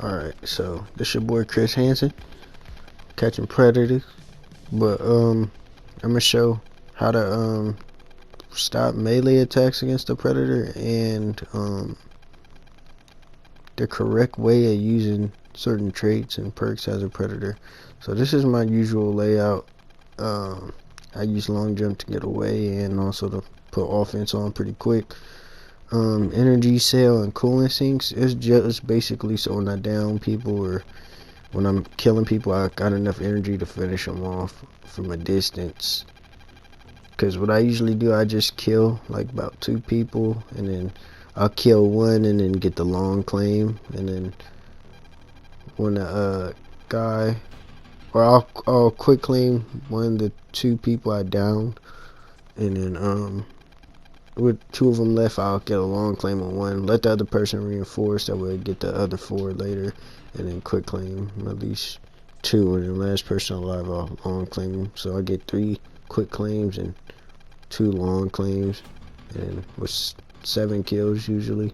Alright, so this your boy Chris Hansen, catching predators. But I'm gonna show how to stop melee attacks against the predator and the correct way of using certain traits and perks as a predator. So this is my usual layout. I use long jump to get away and also to put offense on pretty quick. Energy cell and coolant sinks is just basically so when I down people or when I'm killing people, I got enough energy to finish them off from a distance. Because what I usually do, I just kill like about 2 people, and then I'll kill one and then get the long claim, and then when the guy, or I'll quick claim 1 of the 2 people I downed, and then with 2 of them left, I'll get a long claim on 1, let the other person reinforce, that way I get the other 4 later, and then quick claim at least 2, and the last person alive I'll long claim them. So I get 3 quick claims and 2 long claims, and with 7 kills usually.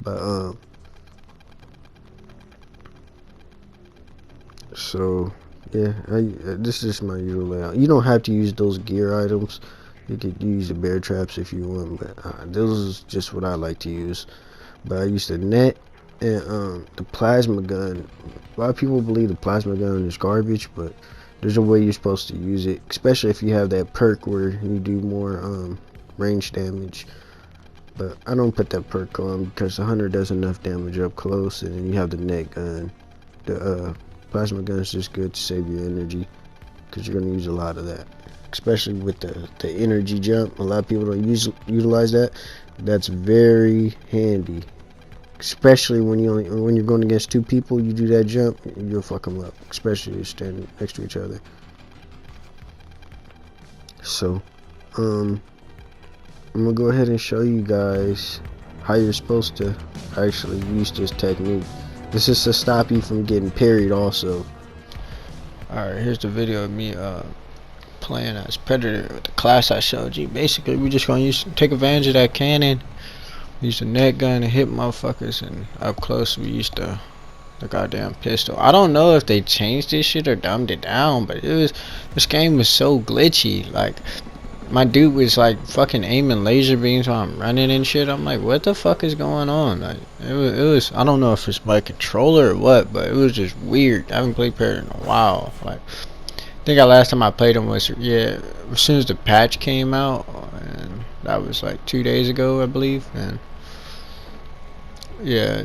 But so yeah, this is my usual layout. You don't have to use those gear items. You could use the bear traps if you want, but those is just what I like to use. But I use the net and the plasma gun. A lot of people believe the plasma gun is garbage, but there's a way you're supposed to use it, especially if you have that perk where you do more range damage. But I don't put that perk on because the hunter does enough damage up close, and then you have the net gun. The plasma gun is just good to save your energy because you're going to use a lot of that, especially with the energy jump. A lot of people don't utilize that. That's very handy, especially when you're going against 2 people. You do that jump, you'll fuck them up, especially if you're standing next to each other. So I'm gonna go ahead and show you guys how you're supposed to actually use this technique. This is to stop you from getting parried also. Alright, here's the video of me playing as Predator with the class I showed you. Basically, we're just gonna take advantage of that cannon, use the net gun to hit motherfuckers, and up close we use the goddamn pistol. I don't know if they changed this shit or dumbed it down, but this game was so glitchy. Like, my dude was like fucking aiming laser beams while I'm running and shit. I'm like, what the fuck is going on? Like, it was I don't know if it's my controller or what, but it was just weird. I haven't played Predator in a while. Like, I think the last time I played him was, yeah, as soon as the patch came out, and that was like 2 days ago, I believe. And yeah,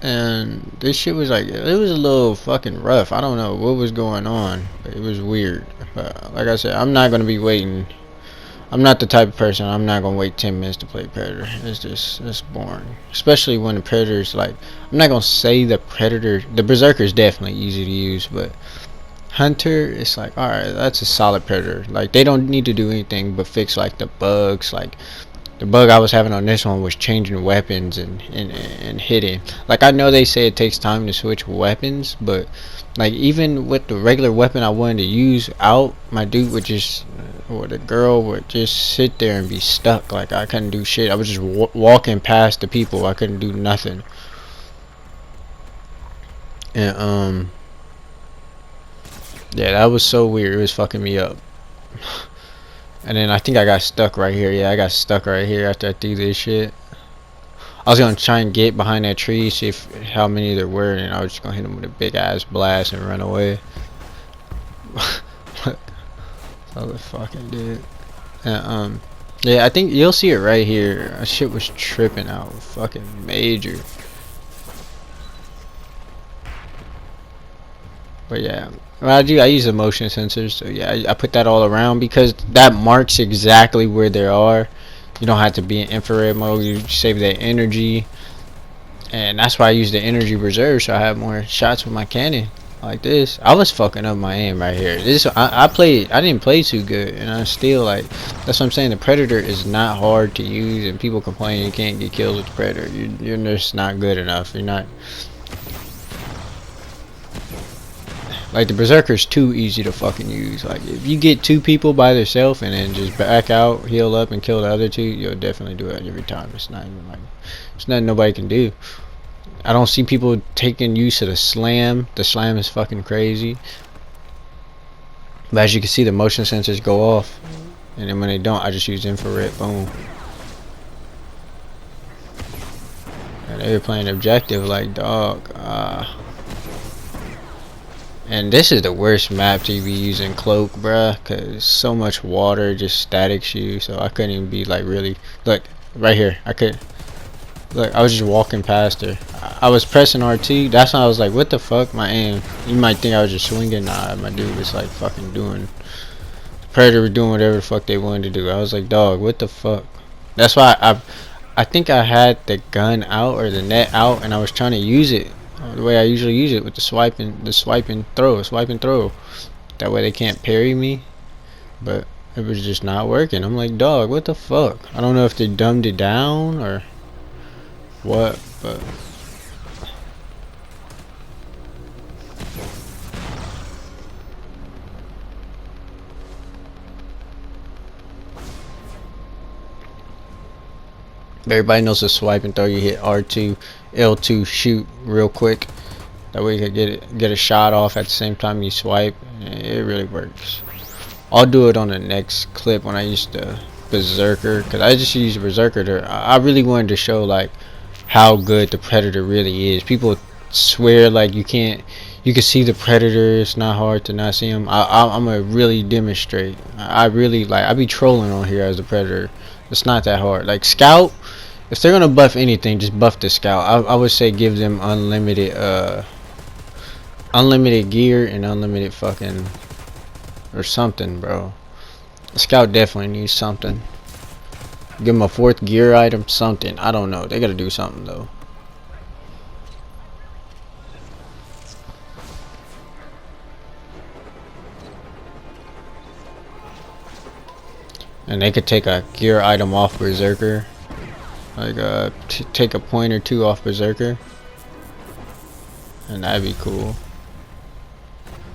and this shit was like, it was a little fucking rough. I don't know what was going on, but it was weird. But like I said, I'm not gonna be waiting. I'm not the type of person, I'm not gonna wait 10 minutes to play Predator. It's boring, especially when the Predator's like, I'm not gonna say the Predator, the Berserker is definitely easy to use, but Hunter, it's like, alright, that's a solid Predator. Like, they don't need to do anything but fix like the bugs. Like, the bug I was having on this one was changing weapons and hitting. Like, I know they say it takes time to switch weapons, but like, even with the regular weapon I wanted to use out, my dude would just, or the girl would just sit there and be stuck. Like, I couldn't do shit. I was just walking past the people. I couldn't do nothing. And yeah, that was so weird. It was fucking me up. And then I think I got stuck right here. Yeah, I got stuck right here after I threw this shit. I was gonna try and get behind that tree, see how many there were, and I was just gonna hit them with a big ass blast and run away. So the fucking dude. And yeah, I think you'll see it right here. That shit was tripping out, fucking major. But yeah, well, I use the motion sensors, so yeah, I put that all around because that marks exactly where they are. You don't have to be in infrared mode. You save that energy, and that's why I use the energy reserve, so I have more shots with my cannon like this. I was fucking up my aim right here. I didn't play too good, and I still, like, that's what I'm saying. The Predator is not hard to use, and people complain you can't get kills with the Predator. You're just not good enough. You're not. Like, the Berserker's too easy to fucking use. Like, if you get 2 people by themselves and then just back out, heal up, and kill the other 2, you'll definitely do it every time. It's not even like, it's nothing nobody can do. I don't see people taking use of the slam. The slam is fucking crazy. But as you can see, the motion sensors go off. And then when they don't, I just use infrared. Boom. And they were playing objective like, dog. And this is the worst map to be using cloak, bruh. Because so much water just statics you. So I couldn't even be like really. Look, right here. I could. Look, I was just walking past her. I was pressing R2. That's when I was like, what the fuck? My aim. You might think I was just swinging. Nah, my dude was like fucking doing. Predator was doing whatever the fuck they wanted to do. I was like, dog, what the fuck? That's why I think I had the gun out or the net out, and I was trying to use it the way I usually use it with the swipe and throw. That way they can't parry me. But it was just not working. I'm like, dog, what the fuck? I don't know if they dumbed it down or what, but everybody knows the swipe and throw. You hit R2, L2, shoot real quick. That way you can get a shot off at the same time you swipe. It really works. I'll do it on the next clip when I use the Berserker, because I just use Berserker. I really wanted to show like how good the Predator really is. People swear like you can see the Predator. It's not hard to not see him. I'm gonna really demonstrate. I be trolling on here as the Predator. It's not that hard. Like Scout, if they're gonna buff anything, just buff the Scout. I would say give them unlimited gear and unlimited fucking or something, bro. The Scout definitely needs something. Give them a 4th gear item, something. I don't know. They gotta do something though. And they could take a gear item off Berserker. Like take a point or two off Berserker. And that'd be cool.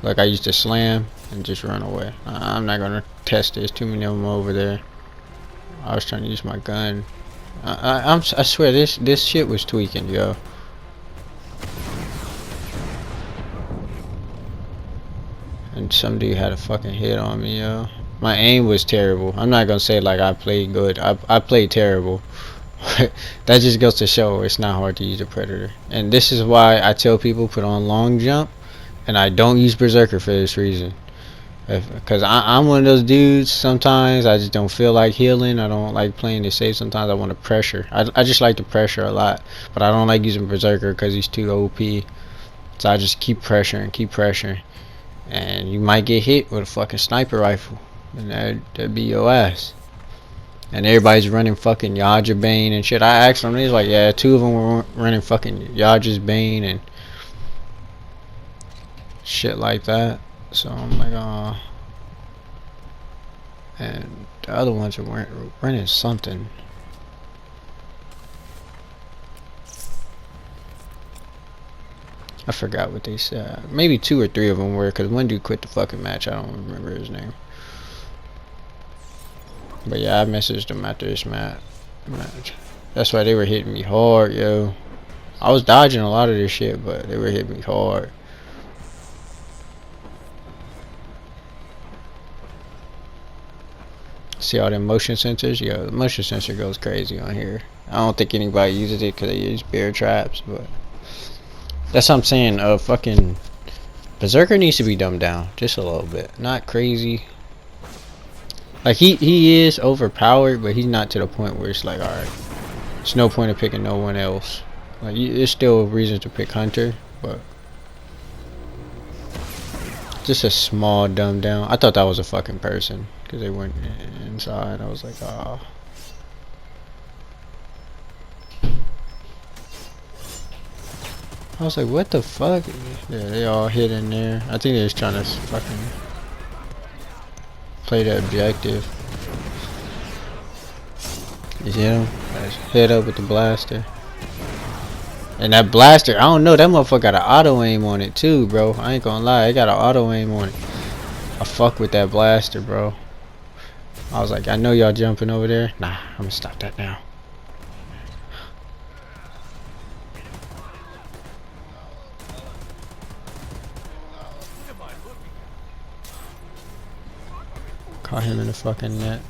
Like I used to slam and just run away. I'm not gonna test this. Too many of them over there. I was trying to use my gun. I swear this shit was tweaking, yo. And some dude had a fucking hit on me, yo. My aim was terrible. I'm not gonna say like I played good. I played terrible. That just goes to show it's not hard to use a Predator. And this is why I tell people put on long jump, and I don't use Berserker for this reason. Because I'm one of those dudes, sometimes I just don't feel like healing. I don't like playing it safe. Sometimes I want to pressure. I just like to pressure a lot. But I don't like using Berserker because he's too OP. So I just keep pressuring. And you might get hit with a fucking sniper rifle. And that'd be your ass. And everybody's running fucking Yaja Bane and shit. I asked them, he's like, yeah, 2 of them were running fucking Yaja's Bane and shit like that. So I'm like, and the other ones are running something. I forgot what they said. Maybe 2 or 3 of them were, because one dude quit the fucking match. I don't remember his name. But yeah, I messaged them after this match. That's why they were hitting me hard, yo. I was dodging a lot of this shit, but they were hitting me hard. See all them motion sensors? Yo, the motion sensor goes crazy on here. I don't think anybody uses it because they use bear traps, but that's what I'm saying. Fucking Berserker needs to be dumbed down just a little bit. Not crazy. Like he is overpowered, but he's not to the point where it's like, alright, there's no point of picking no one else. Like there's still a reason to pick Hunter, but just a small dumb down. I thought that was a fucking person because they went inside. I was like, oh. I was like, what the fuck? Yeah, they all hid in there. I think they're just trying to fucking play the objective. You see him? Head up with the blaster. And that blaster, I don't know, that motherfucker got an auto aim on it too, bro. I ain't gonna lie, it got an auto aim on it. I fuck with that blaster, bro. I was like, I know y'all jumping over there. Nah, I'm gonna stop that now. Caught him in the fucking net.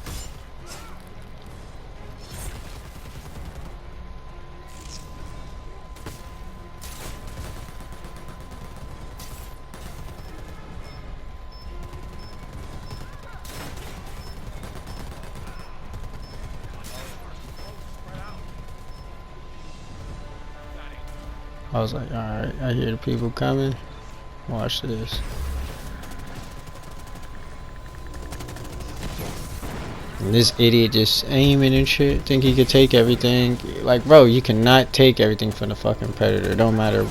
I was like, alright, I hear the people coming. Watch this. And this idiot just aiming and shit, think he could take everything. Like, bro, you cannot take everything from the fucking Predator. Don't matter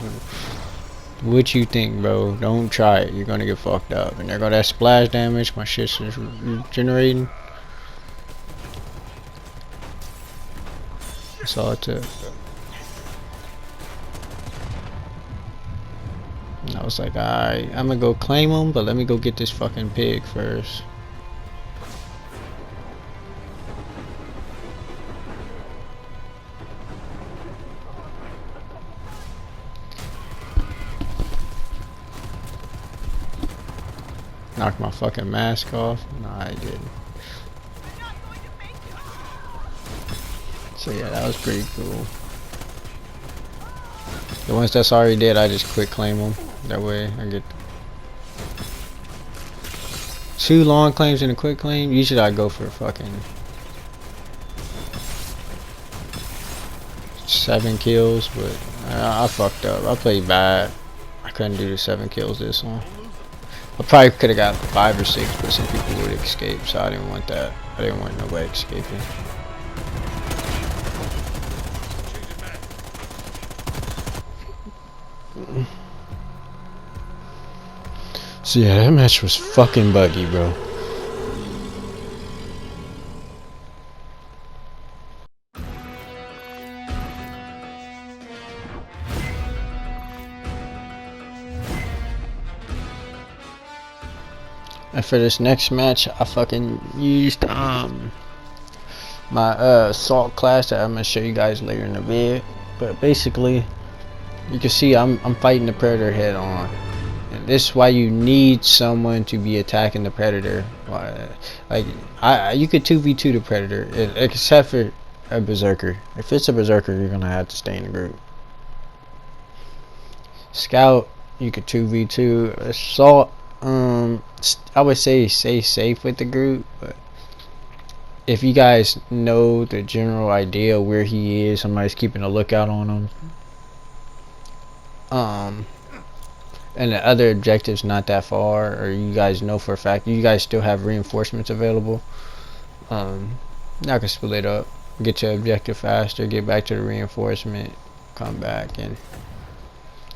what you think, bro. Don't try it. You're gonna get fucked up. And there go that splash damage. My shit's just regenerating. That's all it took. And I was like, alright, I'm gonna go claim him, but let me go get this fucking pig first. Knocked my fucking mask off. Nah, I didn't. So yeah, that was pretty cool. The ones that's already dead, I just quick claim them. That way I get 2 long claims and a quick claim. Usually I go for fucking 7 kills, but I fucked up. I played bad. I couldn't do the 7 kills this one. I probably could have got 5 or 6, but some people would escape, so I didn't want that. I didn't want nobody escaping. So yeah, that match was fucking buggy, bro. And for this next match, I fucking used my assault class that I'm gonna show you guys later in the vid. But basically, you can see I'm fighting the Predator head on. And this is why you need someone to be attacking the Predator. Like you could 2v2 the Predator, except for a Berserker. If it's a Berserker, you're gonna have to stay in the group. Scout, you could 2v2. Assault, I would say stay safe with the group, but if you guys know the general idea where he is, somebody's keeping a lookout on him, and the other objective's not that far, or you guys know for a fact you guys still have reinforcements available, y'all can split up, get your objective faster, get back to the reinforcement, come back, and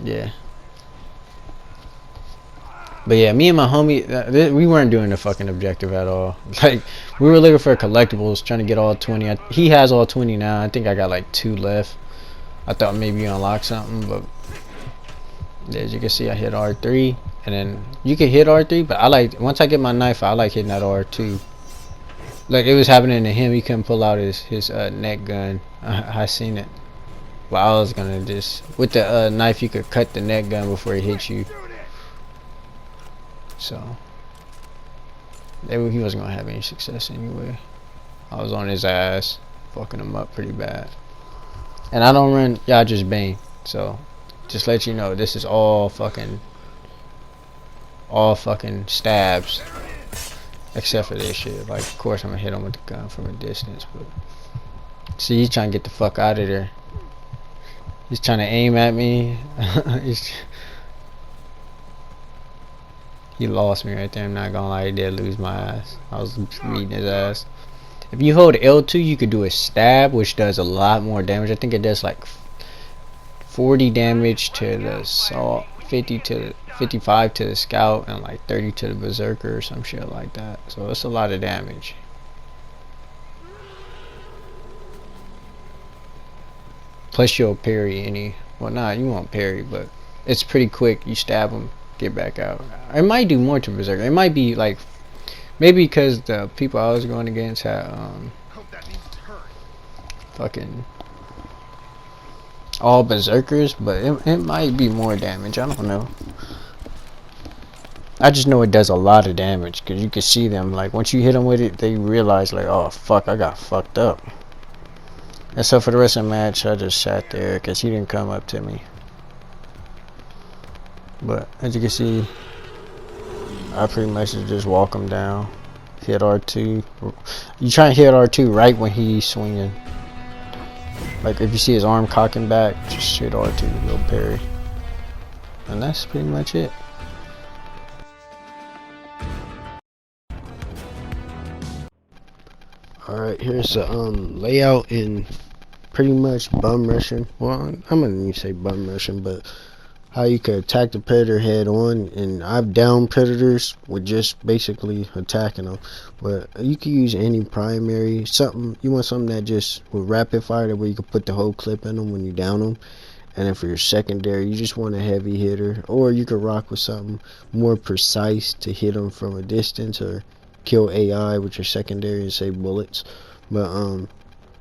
yeah. But yeah, me and my homie, we weren't doing the fucking objective at all. Like, we were looking for collectibles, trying to get all 20. He has all 20 now. I think I got like 2 left. I thought maybe you unlock something, but as you can see, I hit R3, and then you can hit R3, but I like, once I get my knife, I like hitting that R2. Like, it was happening to him. He couldn't pull out his neck gun. I seen it. Well, I was gonna just, with the knife, you could cut the neck gun before he hits you. So he wasn't gonna have any success anyway. I was on his ass, fucking him up pretty bad. And I don't run, y'all just bang. So just let you know, this is all fucking stabs, except for this shit. Like, of course I'm gonna hit him with the gun from a distance, but see, he's trying to get the fuck out of there. He's trying to aim at me. He lost me right there. I'm not gonna lie, he did lose my ass. I was beating his ass. If you hold L2, you could do a stab, which does a lot more damage. I think it does like 40 damage to the assault, 55 to the scout, and like 30 to the berserker or some shit like that. So it's a lot of damage. Plus you'll parry any. Well, nah, you won't parry, but it's pretty quick. You stab him, get back out. It might do more to berserker. It might be like, maybe because the people I was going against had fucking all berserkers, but it might be more damage. I don't know. I just know it does a lot of damage because you can see them. Like once you hit them with it, they realize like, oh fuck, I got fucked up. And so for the rest of the match, I just sat there because he didn't come up to me. But as you can see, I pretty much just walk him down. Hit R2. You try and hit R2 right when he's swinging. Like if you see his arm cocking back, just hit R2, little parry. And that's pretty much it. Alright, here's the layout in pretty much bum rushing. Well, I'm gonna even say bum rushing, but how you could attack the predator head on, and I've downed predators with just basically attacking them. But you can use any primary, something you want, something that just with rapid fire, that way you can put the whole clip in them when you down them. And then for your secondary, you just want a heavy hitter, or you could rock with something more precise to hit them from a distance, or kill AI with your secondary and save bullets. But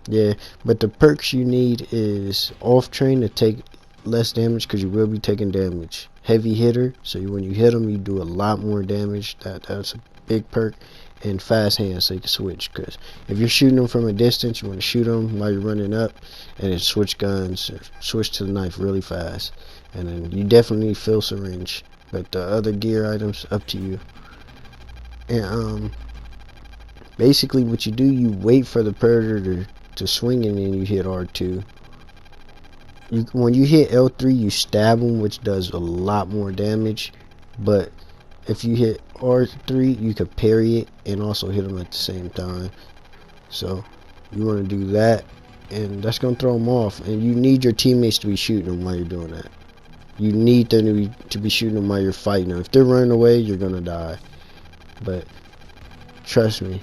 yeah, but the perks you need is off train to take less damage, because you will be taking damage. Heavy hitter, so when you hit them you do a lot more damage. That's a big perk. And fast hands, so you can switch, because if you're shooting them from a distance, you want to shoot them while you're running up, and then switch guns, or switch to the knife really fast. And then you definitely need fill syringe, but the other gear items up to you. And basically what you do, you wait for the predator to swing, and then you hit R2. When you hit L3, you stab them, which does a lot more damage. But if you hit R3, you could parry it and also hit them at the same time. So you want to do that, and that's going to throw them off. And you need your teammates to be shooting them while you're doing that. You need them to be shooting them while you're fighting them. If they're running away, you're going to die. But trust me,